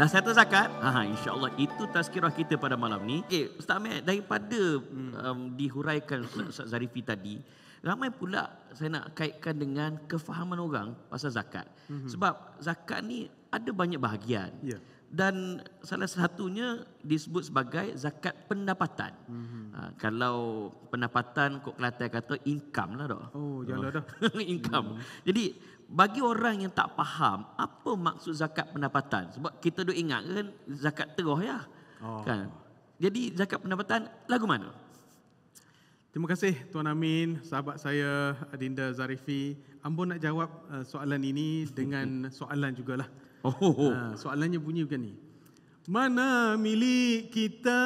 Dah settle zakat? InsyaAllah itu tazkirah kita pada malam ni. Okay, Ustaz Ahmad, daripada dihuraikan Ustaz Zarifi tadi, ramai pula saya nak kaitkan dengan kefahaman orang pasal zakat. Sebab zakat ni ada banyak bahagian. Ya. Dan salah satunya disebut sebagai zakat pendapatan. Kalau pendapatan kok Kelantan kata income lah dah. Oh, janganlah dah. Income. Jadi bagi orang yang tak faham apa maksud zakat pendapatan, sebab kita duk ingat kan zakat terah ya. Kan? Jadi zakat pendapatan lagu mana? Terima kasih Tuan Amin, sahabat saya Adinda Zarifi. Ambon nak jawab soalan ini dengan soalan jugalah. Soalannya bunyi begini. Mana milik kita,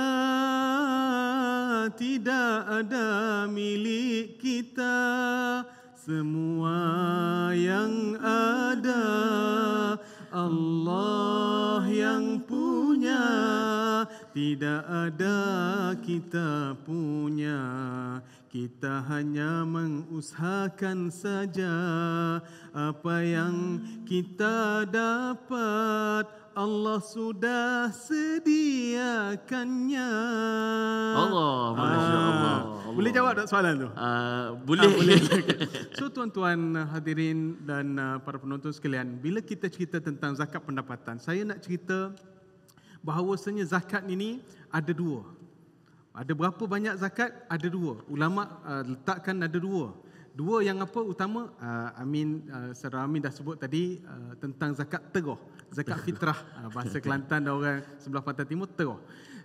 tidak ada milik kita. Semua yang ada Allah yang punya, tidak ada kita punya. Kita hanya mengusahakan saja apa yang kita dapat Allah sudah sediakannya. Allah, Masya Allah. Boleh jawab tak soalan tu? Boleh. Boleh. So tuan-tuan hadirin dan para penonton sekalian, bila kita cerita tentang zakat pendapatan, saya nak cerita bahawasanya zakat ini ada dua. Ada berapa banyak zakat? Ada dua. Ulama letakkan ada dua. Dua yang apa utama? Saudara Amin dah sebut tadi tentang zakat terah, zakat fitrah. Bahasa Kelantan dan orang sebelah pantai timur terah.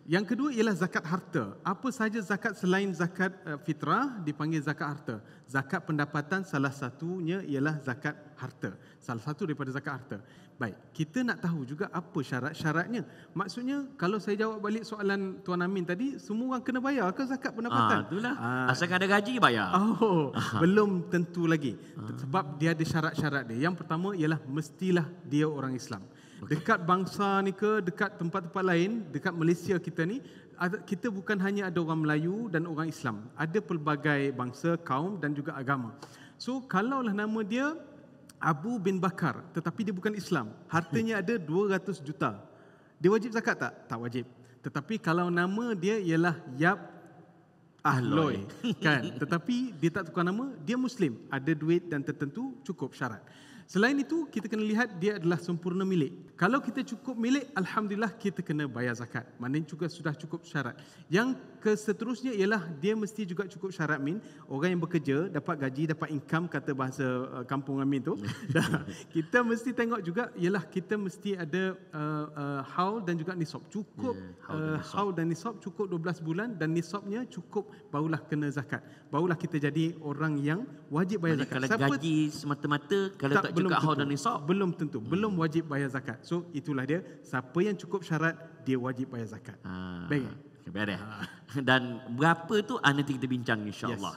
Yang kedua ialah zakat harta. Apa sahaja zakat selain zakat fitrah dipanggil zakat harta. Zakat pendapatan salah satunya ialah zakat harta. Salah satu daripada zakat harta. Baik, kita nak tahu juga apa syarat-syaratnya. Maksudnya kalau saya jawab balik soalan Tuan Amin tadi, semua orang kena bayar ke zakat pendapatan? Itulah. Asalkan ada gaji bayar. Belum tentu lagi. Sebab dia ada syarat-syarat dia. Yang pertama ialah mestilah dia orang Islam. Dekat bangsa ni ke, dekat tempat-tempat lain, dekat Malaysia kita ni, kita bukan hanya ada orang Melayu dan orang Islam. Ada pelbagai bangsa, kaum dan juga agama. So kalaulah nama dia Abu bin Bakar, tetapi dia bukan Islam, hartanya ada 200 juta. Dia wajib zakat tak? Tak wajib. Tetapi kalau nama dia ialah Yap Ahloy, kan? Tetapi dia tak tukar nama, dia Muslim, ada duit dan tertentu, cukup syarat. Selain itu, kita kena lihat dia adalah sempurna milik. Kalau kita cukup milik, alhamdulillah kita kena bayar zakat. Maknanya juga sudah cukup syarat. Yang seterusnya ialah dia mesti juga cukup syarat Min. Orang yang bekerja, dapat gaji, dapat income, kata bahasa kampung Amin tu. Kita mesti tengok juga ialah kita mesti ada haul dan juga nisab. Cukup haul dan nisab cukup 12 bulan dan nisabnya cukup, barulah kena zakat. Barulah kita jadi orang yang wajib bayar zakat. Kalau gaji semata-mata, kalau tak cukup haul dan nisab, belum tentu, belum wajib bayar zakat. So itulah dia, siapa yang cukup syarat dia wajib bayar zakat. Baik. Dan berapa tu nanti kita bincang insya-Allah.